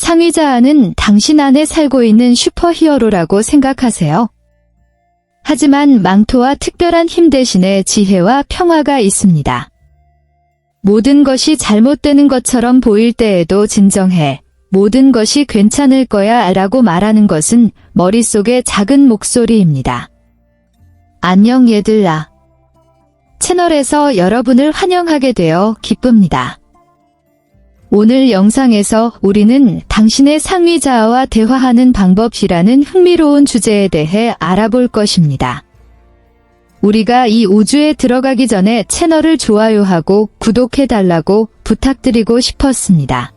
상위자아는 당신 안에 살고 있는 슈퍼히어로라고 생각하세요. 하지만 망토와 특별한 힘 대신에 지혜와 평화가 있습니다. 모든 것이 잘못되는 것처럼 보일 때에도 진정해. 모든 것이 괜찮을 거야 라고 말하는 것은 머릿속의 작은 목소리입니다. 안녕 얘들아. 채널에서 여러분을 환영하게 되어 기쁩니다. 오늘 영상에서 우리는 당신의 상위자아와 대화하는 방법이라는 흥미로운 주제에 대해 알아볼 것입니다. 우리가 이 우주에 들어가기 전에 채널을 좋아요하고 구독해달라고 부탁드리고 싶었습니다.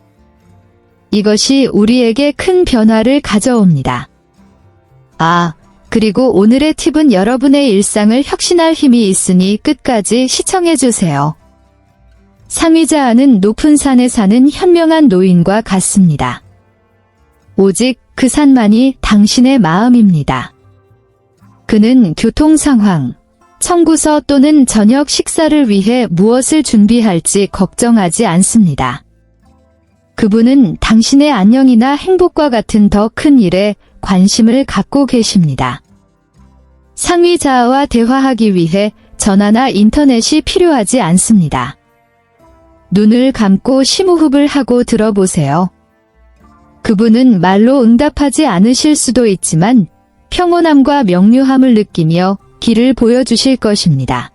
이것이 우리에게 큰 변화를 가져옵니다. 그리고 오늘의 팁은 여러분의 일상을 혁신할 힘이 있으니 끝까지 시청해주세요. 상위자아는 높은 산에 사는 현명한 노인과 같습니다. 오직 그 산만이 당신의 마음입니다. 그는 교통 상황, 청구서 또는 저녁 식사를 위해 무엇을 준비할지 걱정하지 않습니다. 그분은 당신의 안녕이나 행복과 같은 더 큰 일에 관심을 갖고 계십니다. 상위자아와 대화하기 위해 전화나 인터넷이 필요하지 않습니다. 눈을 감고 심호흡을 하고 들어보세요. 그분은 말로 응답하지 않으실 수도 있지만 평온함과 명료함을 느끼며 길을 보여주실 것입니다.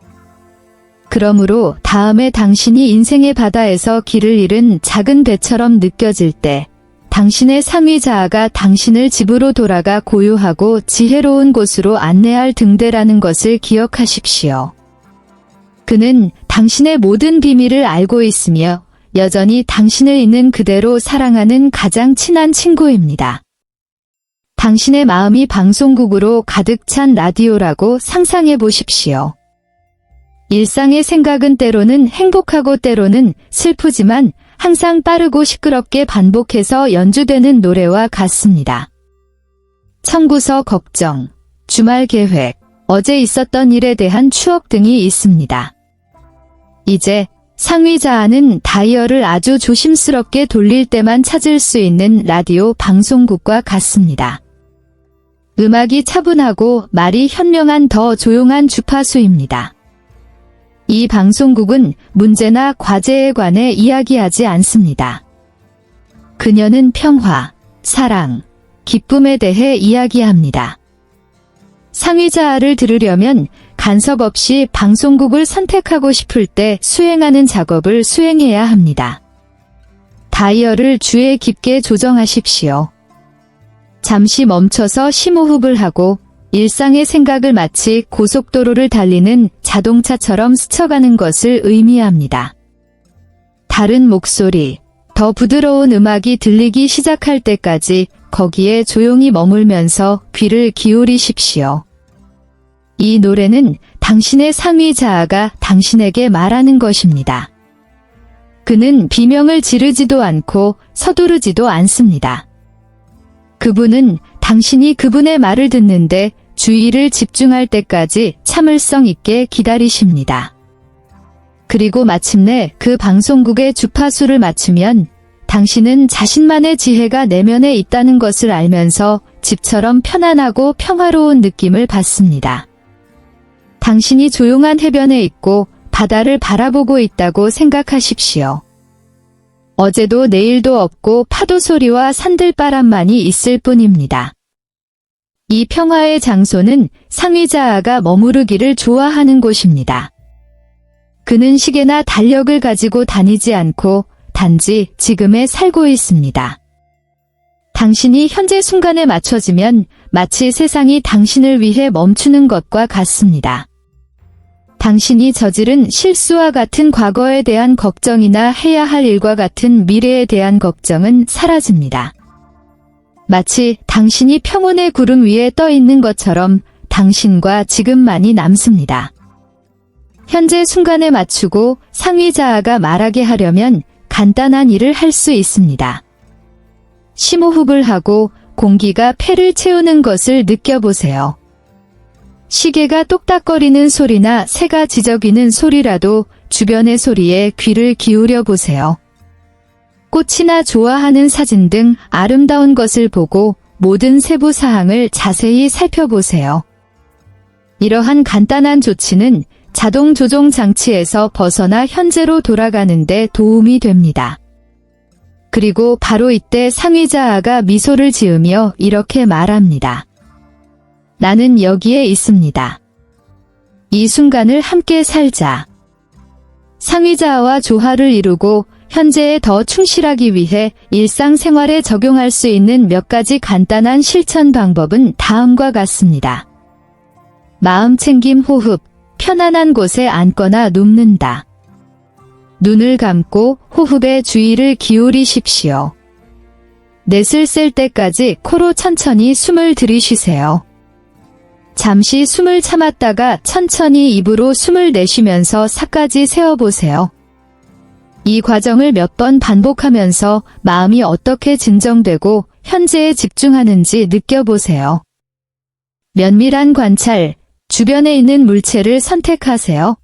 그러므로 다음에 당신이 인생의 바다에서 길을 잃은 작은 배처럼 느껴질 때 당신의 상위자아가 당신을 집으로 돌아가 고요하고 지혜로운 곳으로 안내할 등대라는 것을 기억하십시오. 그는 당신의 모든 비밀을 알고 있으며 여전히 당신을 있는 그대로 사랑하는 가장 친한 친구입니다. 당신의 마음이 방송국으로 가득 찬 라디오라고 상상해 보십시오. 일상의 생각은 때로는 행복하고 때로는 슬프지만 항상 빠르고 시끄럽게 반복해서 연주되는 노래와 같습니다. 청구서 걱정, 주말 계획, 어제 있었던 일에 대한 추억 등이 있습니다. 이제 상위자아는 다이얼을 아주 조심스럽게 돌릴 때만 찾을 수 있는 라디오 방송국과 같습니다. 음악이 차분하고 말이 현명한 더 조용한 주파수입니다. 이 방송국은 문제나 과제에 관해 이야기하지 않습니다. 그녀는 평화, 사랑, 기쁨에 대해 이야기합니다. 상위자아를 들으려면 간섭 없이 방송국을 선택하고 싶을 때 수행하는 작업을 수행해야 합니다. 다이얼을 주에 깊게 조정하십시오. 잠시 멈춰서 심호흡을 하고 일상의 생각을 마치 고속도로를 달리는 자동차처럼 스쳐가는 것을 의미합니다. 다른 목소리, 더 부드러운 음악이 들리기 시작할 때까지 거기에 조용히 머물면서 귀를 기울이십시오. 이 노래는 당신의 상위자아가 당신에게 말하는 것입니다. 그는 비명을 지르지도 않고 서두르지도 않습니다. 그분은 당신이 그분의 말을 듣는데 주의를 집중할 때까지 참을성 있게 기다리십니다. 그리고 마침내 그 방송국의 주파수를 맞추면 당신은 자신만의 지혜가 내면에 있다는 것을 알면서 집처럼 편안하고 평화로운 느낌을 받습니다. 당신이 조용한 해변에 있고 바다를 바라보고 있다고 생각하십시오. 어제도 내일도 없고 파도 소리와 산들바람만이 있을 뿐입니다. 이 평화의 장소는 상위자아가 머무르기를 좋아하는 곳입니다. 그는 시계나 달력을 가지고 다니지 않고 단지 지금에 살고 있습니다. 당신이 현재 순간에 맞춰지면 마치 세상이 당신을 위해 멈추는 것과 같습니다. 당신이 저지른 실수와 같은 과거에 대한 걱정이나 해야 할 일과 같은 미래에 대한 걱정은 사라집니다. 마치 당신이 평온의 구름 위에 떠 있는 것처럼 당신과 지금만이 남습니다. 현재 순간에 맞추고 상위자아가 말하게 하려면 간단한 일을 할 수 있습니다. 심호흡을 하고 공기가 폐를 채우는 것을 느껴보세요. 시계가 똑딱거리는 소리나 새가 지저귀는 소리라도 주변의 소리에 귀를 기울여 보세요. 꽃이나 좋아하는 사진 등 아름다운 것을 보고 모든 세부 사항을 자세히 살펴보세요. 이러한 간단한 조치는 자동 조종 장치에서 벗어나 현재로 돌아가는 데 도움이 됩니다. 그리고 바로 이때 상위자아가 미소를 지으며 이렇게 말합니다. 나는 여기에 있습니다. 이 순간을 함께 살자. 상위자아와 조화를 이루고 현재에 더 충실하기 위해 일상생활에 적용할 수 있는 몇 가지 간단한 실천 방법은 다음과 같습니다. 마음 챙김 호흡, 편안한 곳에 앉거나 눕는다. 눈을 감고 호흡에 주의를 기울이십시오. 넷을 셀 때까지 코로 천천히 숨을 들이쉬세요. 잠시 숨을 참았다가 천천히 입으로 숨을 내쉬면서 4까지 세어보세요. 이 과정을 몇 번 반복하면서 마음이 어떻게 진정되고 현재에 집중하는지 느껴보세요. 면밀한 관찰, 주변에 있는 물체를 선택하세요.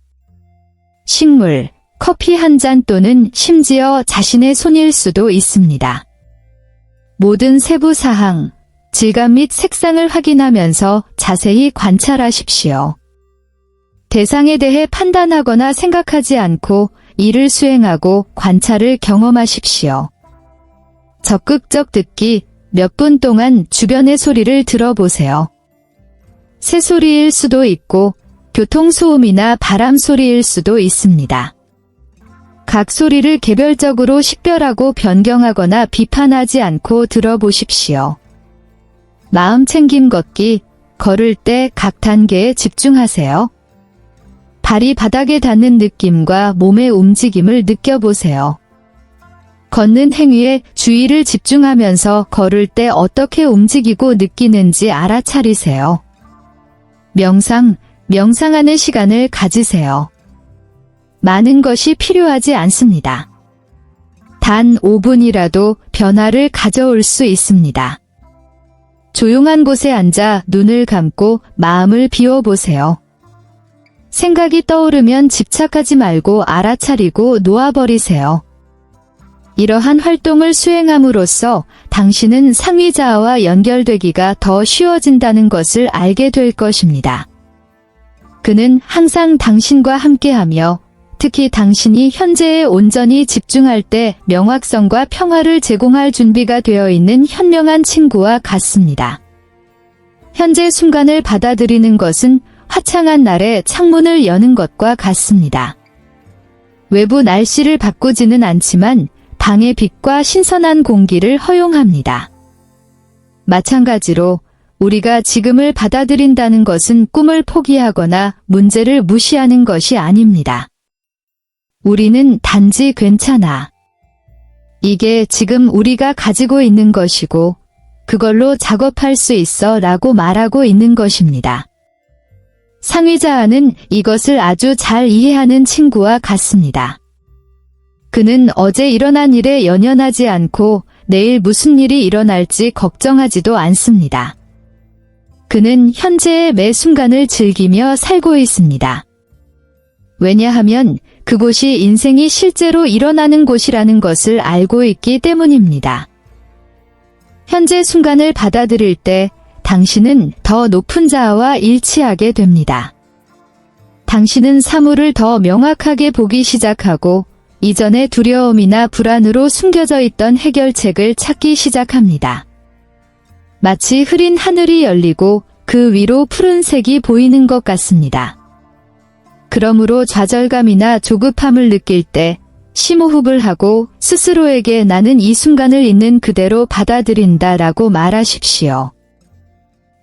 식물, 커피 한 잔 또는 심지어 자신의 손일 수도 있습니다. 모든 세부 사항, 질감 및 색상을 확인하면서 자세히 관찰하십시오. 대상에 대해 판단하거나 생각하지 않고 일을 수행하고 관찰을 경험하십시오. 적극적 듣기, 몇 분 동안 주변의 소리를 들어보세요. 새소리일 수도 있고 교통소음이나 바람소리일 수도 있습니다. 각 소리를 개별적으로 식별하고 변경하거나 비판하지 않고 들어보십시오. 마음 챙김 걷기, 걸을 때 각 단계에 집중하세요. 발이 바닥에 닿는 느낌과 몸의 움직임을 느껴보세요. 걷는 행위에 주의를 집중하면서 걸을 때 어떻게 움직이고 느끼는지 알아차리세요. 명상하는 시간을 가지세요. 많은 것이 필요하지 않습니다. 단 5분이라도 변화를 가져올 수 있습니다. 조용한 곳에 앉아 눈을 감고 마음을 비워보세요. 생각이 떠오르면 집착하지 말고 알아차리고 놓아버리세요. 이러한 활동을 수행함으로써 당신은 상위자아와 연결되기가 더 쉬워진다는 것을 알게 될 것입니다. 그는 항상 당신과 함께하며 특히 당신이 현재에 온전히 집중할 때 명확성과 평화를 제공할 준비가 되어 있는 현명한 친구와 같습니다. 현재 순간을 받아들이는 것은 화창한 날에 창문을 여는 것과 같습니다. 외부 날씨를 바꾸지는 않지만 방의 빛과 신선한 공기를 허용합니다. 마찬가지로 우리가 지금을 받아들인다는 것은 꿈을 포기하거나 문제를 무시하는 것이 아닙니다. 우리는 단지 괜찮아. 이게 지금 우리가 가지고 있는 것이고 그걸로 작업할 수 있어 라고 말하고 있는 것입니다. 상위자아는 이것을 아주 잘 이해하는 친구와 같습니다. 그는 어제 일어난 일에 연연하지 않고 내일 무슨 일이 일어날지 걱정하지도 않습니다. 그는 현재의 매 순간을 즐기며 살고 있습니다. 왜냐하면 그곳이 인생이 실제로 일어나는 곳이라는 것을 알고 있기 때문입니다. 현재 순간을 받아들일 때 당신은 더 높은 자아와 일치하게 됩니다. 당신은 사물을 더 명확하게 보기 시작하고 이전의 두려움이나 불안으로 숨겨져 있던 해결책을 찾기 시작합니다. 마치 흐린 하늘이 열리고 그 위로 푸른색이 보이는 것 같습니다. 그러므로 좌절감이나 조급함을 느낄 때 심호흡을 하고 스스로에게 나는 이 순간을 있는 그대로 받아들인다 라고 말하십시오.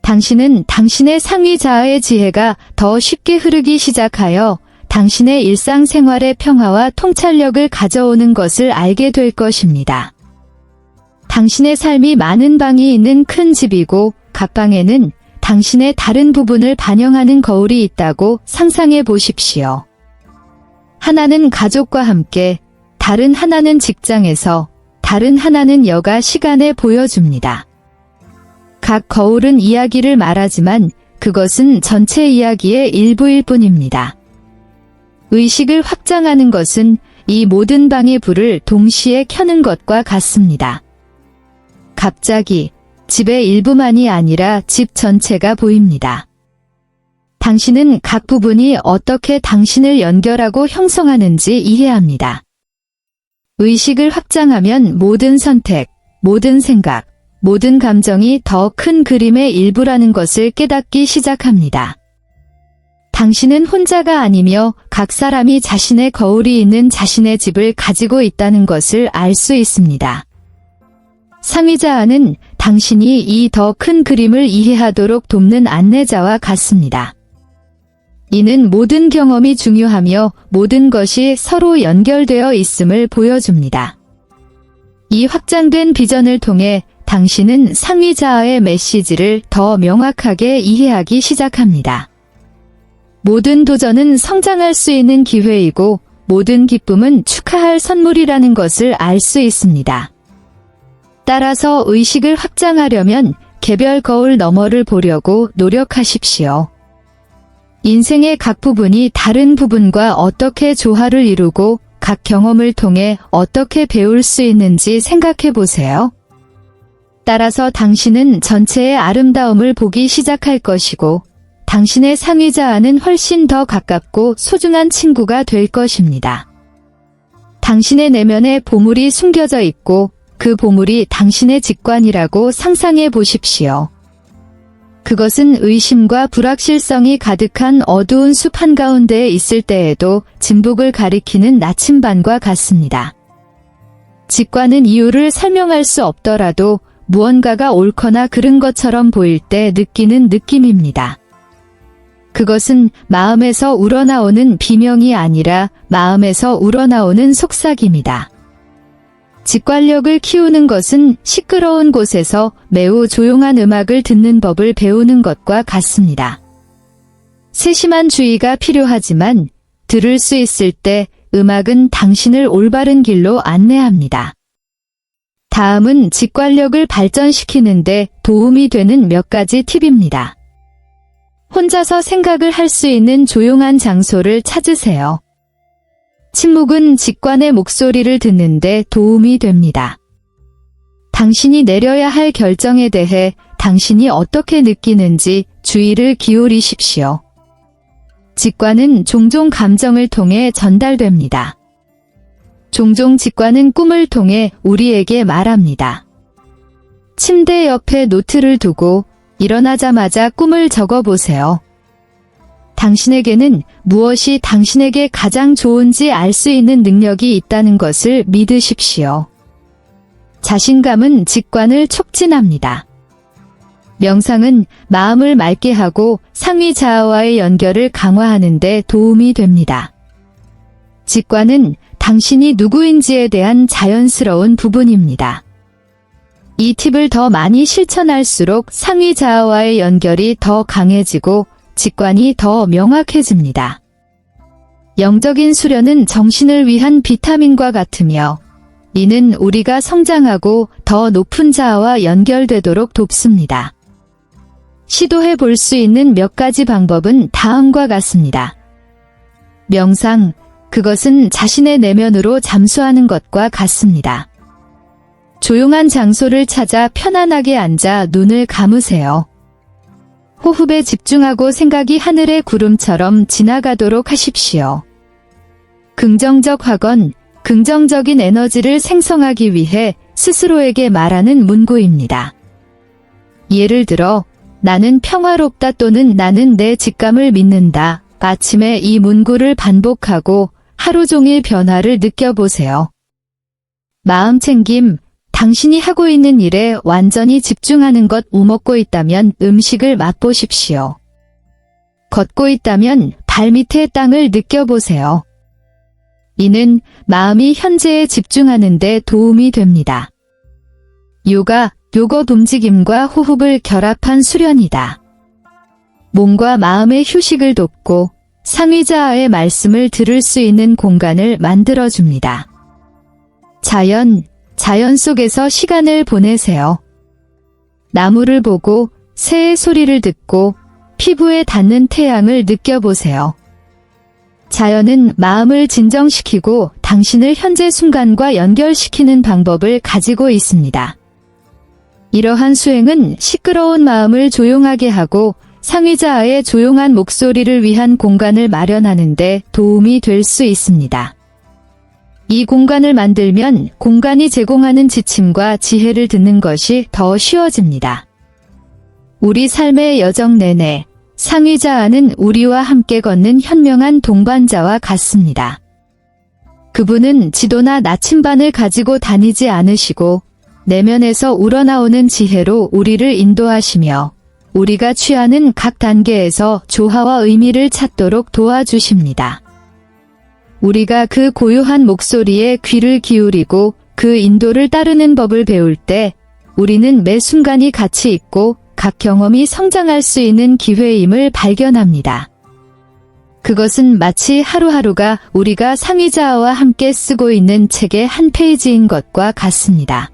당신은 당신의 상위자아의 지혜가 더 쉽게 흐르기 시작하여 당신의 일상생활의 평화와 통찰력을 가져오는 것을 알게 될 것입니다. 당신의 삶이 많은 방이 있는 큰 집이고 각 방에는 당신의 다른 부분을 반영하는 거울이 있다고 상상해 보십시오. 하나는 가족과 함께, 다른 하나는 직장에서, 다른 하나는 여가 시간에 보여줍니다. 각 거울은 이야기를 말하지만 그것은 전체 이야기의 일부일 뿐입니다. 의식을 확장하는 것은 이 모든 방의 불을 동시에 켜는 것과 같습니다. 갑자기 집의 일부만이 아니라 집 전체가 보입니다. 당신은 각 부분이 어떻게 당신을 연결하고 형성하는지 이해합니다. 의식을 확장하면 모든 선택, 모든 생각, 모든 감정이 더 큰 그림의 일부라는 것을 깨닫기 시작합니다. 당신은 혼자가 아니며 각 사람이 자신의 거울이 있는 자신의 집을 가지고 있다는 것을 알 수 있습니다. 상위자아는 당신이 이 더 큰 그림을 이해하도록 돕는 안내자와 같습니다. 이는 모든 경험이 중요하며 모든 것이 서로 연결되어 있음을 보여줍니다. 이 확장된 비전을 통해 당신은 상위자아의 메시지를 더 명확하게 이해하기 시작합니다. 모든 도전은 성장할 수 있는 기회이고 모든 기쁨은 축하할 선물이라는 것을 알 수 있습니다. 따라서 의식을 확장하려면 개별 거울 너머를 보려고 노력하십시오. 인생의 각 부분이 다른 부분과 어떻게 조화를 이루고 각 경험을 통해 어떻게 배울 수 있는지 생각해 보세요. 따라서 당신은 전체의 아름다움을 보기 시작할 것이고 당신의 상위자아는 훨씬 더 가깝고 소중한 친구가 될 것입니다. 당신의 내면에 보물이 숨겨져 있고 그 보물이 당신의 직관이라고 상상해 보십시오. 그것은 의심과 불확실성이 가득한 어두운 숲 한가운데에 있을 때에도 진북을 가리키는 나침반과 같습니다. 직관은 이유를 설명할 수 없더라도 무언가가 옳거나 그른 것처럼 보일 때 느끼는 느낌입니다. 그것은 마음에서 우러나오는 비명이 아니라 마음에서 우러나오는 속삭임이다. 직관력을 키우는 것은 시끄러운 곳에서 매우 조용한 음악을 듣는 법을 배우는 것과 같습니다. 세심한 주의가 필요하지만 들을 수 있을 때 음악은 당신을 올바른 길로 안내합니다. 다음은 직관력을 발전시키는데 도움이 되는 몇 가지 팁입니다. 혼자서 생각을 할 수 있는 조용한 장소를 찾으세요. 침묵은 직관의 목소리를 듣는데 도움이 됩니다. 당신이 내려야 할 결정에 대해 당신이 어떻게 느끼는지 주의를 기울이십시오. 직관은 종종 감정을 통해 전달됩니다. 종종 직관은 꿈을 통해 우리에게 말합니다. 침대 옆에 노트를 두고 일어나자마자 꿈을 적어보세요. 당신에게는 무엇이 당신에게 가장 좋은지 알 수 있는 능력이 있다는 것을 믿으십시오. 자신감은 직관을 촉진합니다. 명상은 마음을 맑게 하고 상위자아와의 연결을 강화하는 데 도움이 됩니다. 직관은 당신이 누구인지에 대한 자연스러운 부분입니다. 이 팁을 더 많이 실천할수록 상위자아와의 연결이 더 강해지고 직관이 더 명확해집니다. 영적인 수련은 정신을 위한 비타민과 같으며 이는 우리가 성장하고 더 높은 자아와 연결되도록 돕습니다. 시도해 볼 수 있는 몇 가지 방법은 다음과 같습니다. 명상, 그것은 자신의 내면으로 잠수하는 것과 같습니다. 조용한 장소를 찾아 편안하게 앉아 눈을 감으세요. 호흡에 집중하고 생각이 하늘의 구름처럼 지나가도록 하십시오. 긍정적 학원, 긍정적인 에너지를 생성하기 위해 스스로에게 말하는 문구입니다. 예를 들어, 나는 평화롭다 또는 나는 내 직감을 믿는다. 아침에 이 문구를 반복하고 하루 종일 변화를 느껴보세요. 마음챙김, 당신이 하고 있는 일에 완전히 집중하는 것. 먹고 있다면 음식을 맛보십시오. 걷고 있다면 발밑의 땅을 느껴보세요. 이는 마음이 현재에 집중하는 데 도움이 됩니다. 요가, 요것 움직임과 호흡을 결합한 수련이다. 몸과 마음의 휴식을 돕고 상위자아의 말씀을 들을 수 있는 공간을 만들어줍니다. 자연 속에서 시간을 보내세요. 나무를 보고 새의 소리를 듣고 피부에 닿는 태양을 느껴보세요. 자연은 마음을 진정시키고 당신을 현재 순간과 연결시키는 방법을 가지고 있습니다. 이러한 수행은 시끄러운 마음을 조용하게 하고 상위자아의 조용한 목소리를 위한 공간을 마련하는 데 도움이 될 수 있습니다. 이 공간을 만들면 공간이 제공하는 지침과 지혜를 듣는 것이 더 쉬워집니다. 우리 삶의 여정 내내 상위자아는 우리와 함께 걷는 현명한 동반자와 같습니다. 그분은 지도나 나침반을 가지고 다니지 않으시고 내면에서 우러나오는 지혜로 우리를 인도하시며 우리가 취하는 각 단계에서 조화와 의미를 찾도록 도와주십니다. 우리가 그 고요한 목소리에 귀를 기울이고 그 인도를 따르는 법을 배울 때 우리는 매 순간이 가치 있고 각 경험이 성장할 수 있는 기회임을 발견합니다. 그것은 마치 하루하루가 우리가 상위자아와 함께 쓰고 있는 책의 한 페이지인 것과 같습니다.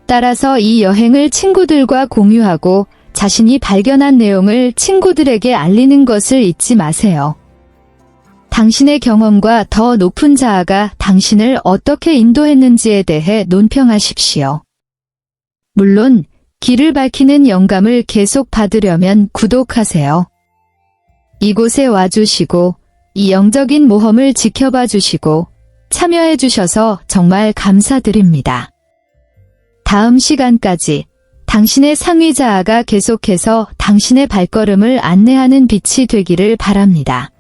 따라서 이 여행을 친구들과 공유하고 자신이 발견한 내용을 친구들에게 알리는 것을 잊지 마세요. 당신의 경험과 더 높은 자아가 당신을 어떻게 인도했는지에 대해 논평하십시오. 물론 길을 밝히는 영감을 계속 받으려면 구독하세요. 이곳에 와주시고 이 영적인 모험을 지켜봐 주시고 참여해 주셔서 정말 감사드립니다. 다음 시간까지 당신의 상위자아가 계속해서 당신의 발걸음을 안내하는 빛이 되기를 바랍니다.